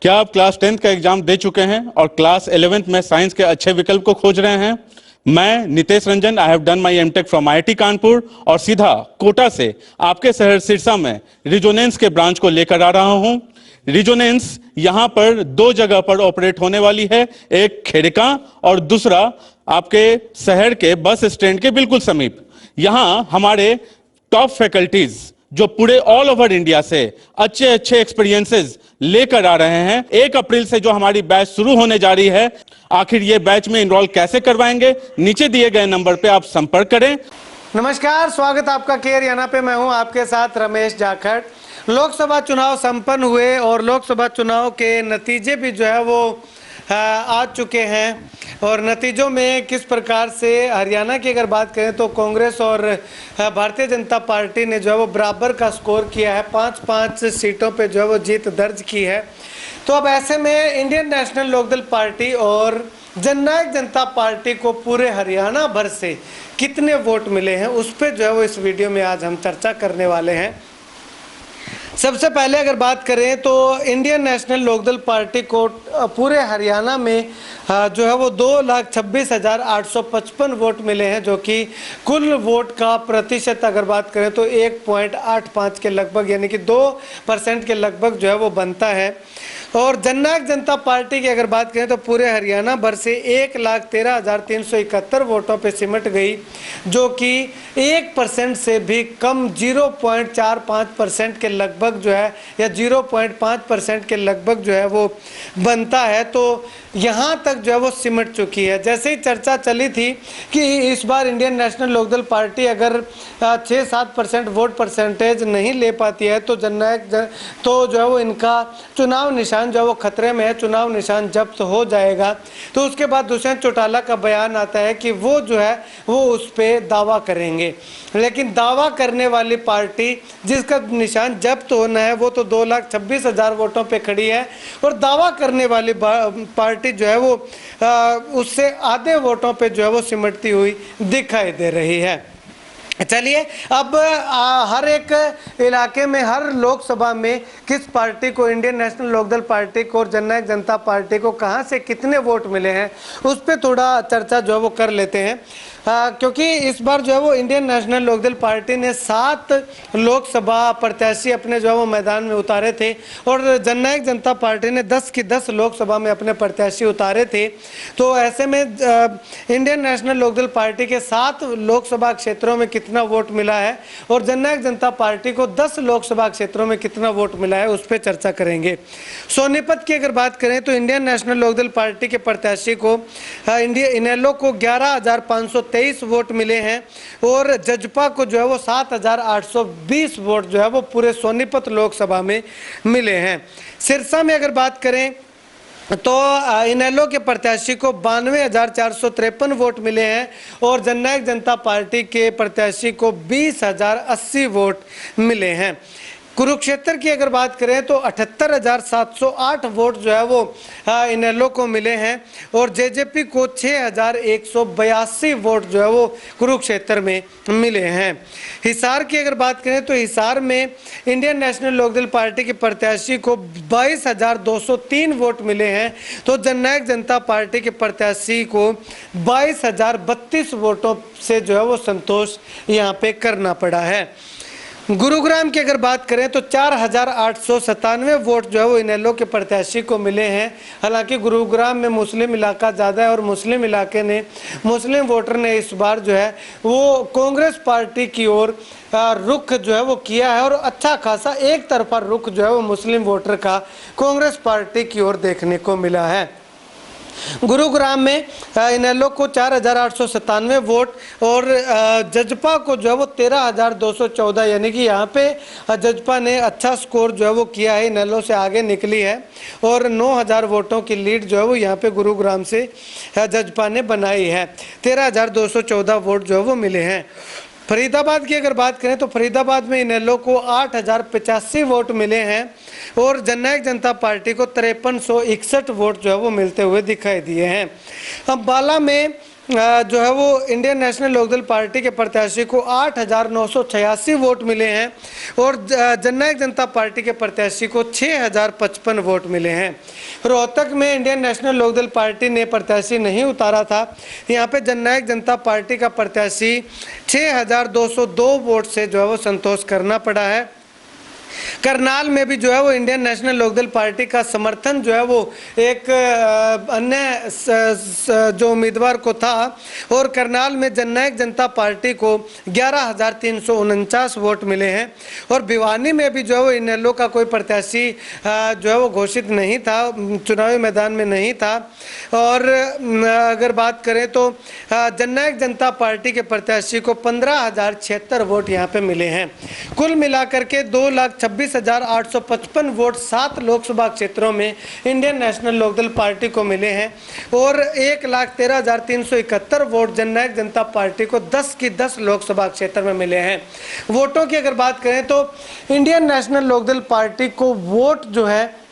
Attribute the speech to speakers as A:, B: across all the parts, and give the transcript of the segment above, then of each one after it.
A: क्या आप class 10th का एग्जाम दे चुके हैं और क्लास 11th में साइंस के अच्छे विकल्प को खोज रहे हैं? मैं Nitesh Ranjan, I have done my MTech from IIT Kanpur और सीधा कोटा से आपके शहर सिरसा में रिजोनेंस के ब्रांच को लेकर आ रहा हूं। रिजोनेंस यहां पर दो जगह पर ऑपरेट होने वाली है, एक खेड़का और दूसरा आपके शहर के बस स्टैंड के बिल्कुल समीप। यहां हमारे टॉप फैकल्टीज जो पूरे ऑल ओवर इंडिया से अच्छे अच्छे एक्सपीरियंसेस लेकर आ रहे हैं। 1 अप्रैल से जो हमारी बैच शुरू होने जा रही है, आखिर ये बैच में इनरोल कैसे करवाएंगे, नीचे दिए गए नंबर पे आप संपर्क करें।
B: नमस्कार, स्वागत आपका के हरियाणा पे। मैं हूं आपके साथ रमेश जाखड़। लोकसभा चुनाव संपन्न हुए और लोकसभा चुनाव के नतीजे भी जो है वो आ चुके हैं और नतीजों में किस प्रकार से हरियाणा की अगर बात करें तो कांग्रेस और भारतीय जनता पार्टी ने जो है वो बराबर का स्कोर किया है। 5-5 सीटों पे जो है वो जीत दर्ज की है। तो अब ऐसे में इंडियन नेशनल लोकदल पार्टी और जननायक जनता पार्टी को पूरे हरियाणा भर से कितने वोट मिले हैं, उस पर जो है वो इस वीडियो में आज हम चर्चा करने वाले हैं। सबसे पहले अगर बात करें तो इंडियन नेशनल लोकदल पार्टी को पूरे हरियाणा में जो है वो 2,26,855 वोट मिले हैं, जो कि कुल वोट का प्रतिशत अगर बात करें तो 1.85 के लगभग, यानी कि 2% के लगभग जो है वो बनता है। और जननायक जनता पार्टी की अगर बात करें तो पूरे हरियाणा भर से 1,13,371 वोटों पे सिमट गई, जो कि 1% से भी कम 0.45% के लगभग जो है, या 0.5% के लगभग जो है वो बनता है। तो यहाँ तक जो है वो सिमट चुकी है। जैसे ही चर्चा चली थी कि इस बार इंडियन नेशनल लोकदल पार्टी अगर 6-7% वोट परसेंटेज नहीं ले पाती है तो जननायक तो जो है वो इनका चुनाव निशान जो है वो खतरे में है, चुनाव निशान जब्त हो जाएगा। तो उसके बाद दुष्यंत चौटाला का बयान आता है कि वो जो है वो उस पर दावा करेंगे, लेकिन दावा करने वाली पार्टी जिसका निशान जब्त होना है वो तो 2,26,000 वोटों पे खड़ी है, और दावा करने वाली पार्टी जो है वो उससे आधे वोटों पे जो है वो सिमटती हुई दिखाई दे रही है। चलिए अब हर एक इलाके में, हर लोकसभा में किस पार्टी को, इंडियन नेशनल लोकदल पार्टी को और जननायक जनता पार्टी को कहां से कितने वोट मिले हैं उस पर थोड़ा चर्चा जो है वो कर लेते हैं। क्योंकि इस बार जो है वो इंडियन नेशनल लोकदल पार्टी ने 7 लोकसभा प्रत्याशी अपने जो है वो मैदान में उतारे थे और जननायक जनता पार्टी ने 10 की 10 लोकसभा में अपने प्रत्याशी उतारे थे। तो ऐसे में इंडियन नेशनल लोकदल पार्टी के 7 लोकसभा क्षेत्रों में कितना वोट मिला है और जननायक जनता पार्टी को 10 लोकसभा क्षेत्रों में कितना वोट मिला है उस पर चर्चा करेंगे। सोनीपत की अगर बात करें तो इंडियन नेशनल लोकदल पार्टी के प्रत्याशी को इनेलो को 11,523 वोट मिले हैं और जजपा को जो है वो 7,820 वोट जो है वो पूरे सोनीपत लोकसभा में मिले हैं। सिरसा में अगर बात करें तो इनेलो के प्रत्याशी को 92,453 वोट मिले हैं और जननायक जनता पार्टी के प्रत्याशी को 20,080 वोट मिले हैं। कुरुक्षेत्र की अगर बात करें तो 78,708 वोट जो है वो इनेलो को मिले हैं और जेजेपी को 6,182 वोट जो है वो कुरुक्षेत्र में मिले हैं। हिसार की अगर बात करें तो हिसार में इंडियन नेशनल लोकदल पार्टी के प्रत्याशी को 22,203 वोट मिले हैं, तो जननायक जनता पार्टी के प्रत्याशी को 22,032 वोटों से जो है वो संतोष यहाँ पे करना पड़ा है। गुरुग्राम की अगर बात करें तो 4,897 वोट जो है वो इनेलो के प्रत्याशी को मिले हैं। हालांकि गुरुग्राम में मुस्लिम इलाका ज़्यादा है और मुस्लिम इलाके ने, मुस्लिम वोटर ने इस बार जो है वो कांग्रेस पार्टी की ओर रुख जो है वो किया है और अच्छा खासा एक तरफा रुख जो है वो मुस्लिम वोटर का कांग्रेस पार्टी की ओर देखने को मिला है। गुरुग्राम में इनेलो को 4,897 वोट और जजपा को जो है वो 13,214, यानी कि यहाँ पे जजपा ने अच्छा स्कोर जो है वो किया है, इनेलो से आगे निकली है और 9,000 वोटों की लीड जो है वो यहाँ पे गुरुग्राम से जजपा ने बनाई है। 13,214 वोट जो है वो मिले हैं। फरीदाबाद की अगर बात करें तो फरीदाबाद में इनेलो को 8,085 वोट मिले हैं और जननायक जनता पार्टी को 5361 वोट जो है वो मिलते हुए दिखाई दिए हैं। अब बाला में जो है वो इंडियन नेशनल लोकदल पार्टी के प्रत्याशी को 8,986 वोट मिले हैं और जननायक जनता पार्टी के प्रत्याशी को 6,055 वोट मिले हैं। रोहतक में इंडियन नेशनल लोकदल पार्टी ने प्रत्याशी नहीं उतारा था। यहाँ पे जननायक जनता पार्टी का प्रत्याशी 6,202 वोट से जो है वो संतोष करना पड़ा है। करनाल में भी जो है वो इंडियन नेशनल लोकदल पार्टी का समर्थन जो है वो एक अन्य जो उम्मीदवार को था और करनाल में जननायक जनता पार्टी को 11,349 वोट मिले हैं। और भिवानी में भी जो है वो इनेलो का कोई प्रत्याशी जो है वो घोषित नहीं था, चुनावी मैदान में नहीं था। और अगर बात करें तो जननायक जनता पार्टी के प्रत्याशी को 15,076 वोट यहाँ पे मिले हैं। कुल मिलाकर के 2,26,855 वोट 7 लोकसभा क्षेत्रों में इंडियन नेशनल लोकदल पार्टी को मिले हैं और 1,13,371 वोट जननायक जनता पार्टी को 10 की 10 लोकसभा क्षेत्र में मिले हैं। वोटों की अगर बात करें तो इंडियन नेशनल लोकदल पार्टी को वोट जो है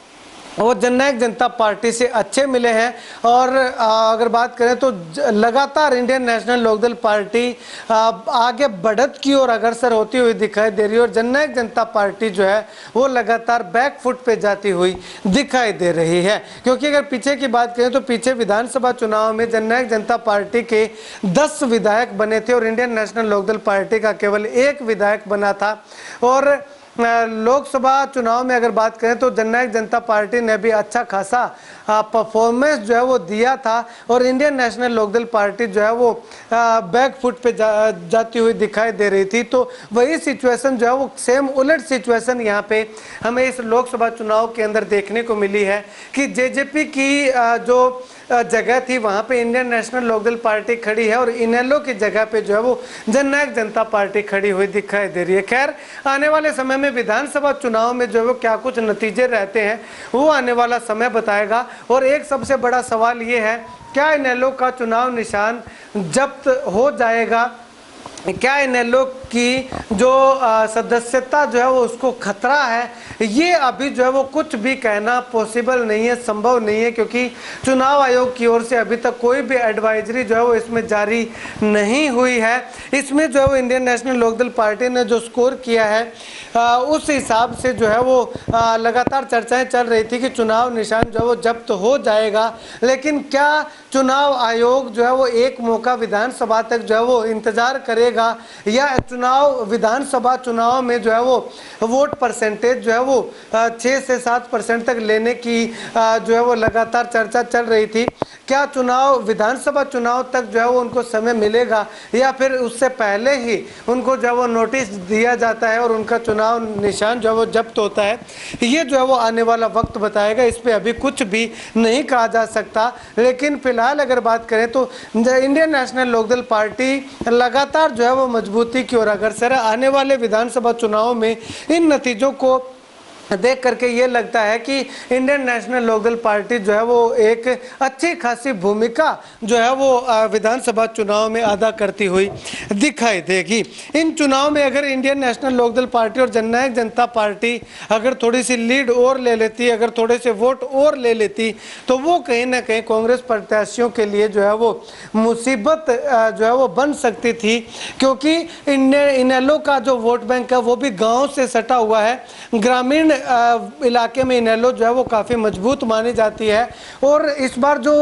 B: वो जननायक जनता पार्टी से अच्छे मिले हैं। और अगर बात करें तो लगातार इंडियन नेशनल लोकदल पार्टी आगे बढ़त की ओर अग्रसर होती हुई दिखाई दे रही है और जननायक जनता पार्टी जो है वो लगातार बैक फुट पे जाती हुई दिखाई दे रही है। क्योंकि अगर पीछे की बात करें तो पीछे विधानसभा चुनाव में जननायक जनता पार्टी के 10 विधायक बने थे और इंडियन नेशनल लोकदल पार्टी का केवल 1 विधायक बना था। और लोकसभा चुनाव में अगर बात करें तो जननायक जनता पार्टी ने भी अच्छा खासा परफॉर्मेंस जो है वो दिया था और इंडियन नेशनल लोकदल पार्टी जो है वो बैक फुट पे जाती हुई दिखाई दे रही थी। तो वही सिचुएशन जो है वो सेम उलट सिचुएशन यहाँ पे हमें इस लोकसभा चुनाव के अंदर देखने को मिली है कि जेजेपी की जो जगह थी वहाँ पे इंडियन नेशनल लोकदल पार्टी खड़ी है और इनेलो की जगह पे जो है वो जननायक जनता पार्टी खड़ी हुई दिखाई दे रही है। खैर आने वाले समय में विधानसभा चुनाव में जो है वो क्या कुछ नतीजे रहते हैं वो आने वाला समय बताएगा। और एक सबसे बड़ा सवाल ये है, क्या इनेलो का चुनाव निशान जब्त हो जाएगा? क्या इनेलो की जो सदस्यता जो है वो उसको खतरा है? ये अभी जो है वो कुछ भी कहना पॉसिबल नहीं है, संभव नहीं है, क्योंकि चुनाव आयोग की ओर से अभी तक कोई भी एडवाइजरी जो है वो इसमें जारी नहीं हुई है। इसमें जो है वो इंडियन नेशनल लोकदल पार्टी ने जो स्कोर किया है उस हिसाब से जो है वो लगातार चर्चाएं चल रही थी कि चुनाव निशान जो है वो जब्त हो जाएगा। लेकिन क्या चुनाव आयोग जो है वो एक मौका विधानसभा तक जो है वो इंतजार करेगा या चुनाव विधानसभा चुनाव में जो है वो वोट परसेंटेज जो है वो 6 से 7% तक लेने की जो है वो लगातार चर्चा चल रही थी। क्या चुनाव विधानसभा चुनाव तक जो है वो उनको समय मिलेगा या फिर उससे पहले ही उनको जो है वो नोटिस दिया जाता है और उनका चुनाव निशान जो है वो जब्त होता है? ये जो है वो आने वाला वक्त बताएगा। इस पे अभी कुछ भी नहीं कहा जा सकता। लेकिन फिलहाल अगर बात करें तो इंडियन नेशनल लोकदल पार्टी लगातार जो है वो मजबूती की ओर अग्रसर है। आने वाले विधानसभा चुनाव में इन नतीजों को देख करके ये लगता है कि इंडियन नेशनल लोकदल पार्टी जो है वो एक अच्छी खासी भूमिका जो है वो विधानसभा चुनाव में अदा करती हुई दिखाई देगी। इन चुनाव में अगर इंडियन नेशनल लोकदल पार्टी और जननायक जनता पार्टी अगर थोड़ी सी लीड और ले लेती, अगर थोड़े से वोट और ले लेती, तो वो कहीं ना कहीं कांग्रेस प्रत्याशियों के लिए जो है वो मुसीबत जो है वो बन सकती थी। क्योंकि इनेलो का जो वोट बैंक है वो भी गाँव से सटा हुआ है। ग्रामीण इलाके में इनेलो जो है वो काफ़ी मजबूत मानी जाती है और इस बार जो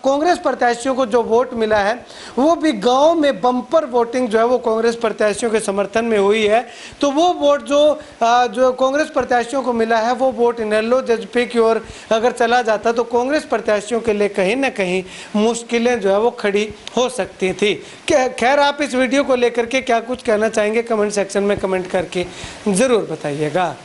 B: कांग्रेस प्रत्याशियों को जो वोट मिला है वो भी गांव में बम्पर वोटिंग जो है वो कांग्रेस प्रत्याशियों के समर्थन में हुई है। तो वो वोट जो कांग्रेस प्रत्याशियों को मिला है वो वोट इनेलो जेजेपी की ओर अगर चला जाता तो कांग्रेस प्रत्याशियों के लिए कहीं ना कहीं मुश्किलें जो है वो खड़ी हो सकती थी। खैर आप इस वीडियो को लेकर के क्या कुछ कहना चाहेंगे कमेंट सेक्शन में कमेंट करके ज़रूर बताइएगा।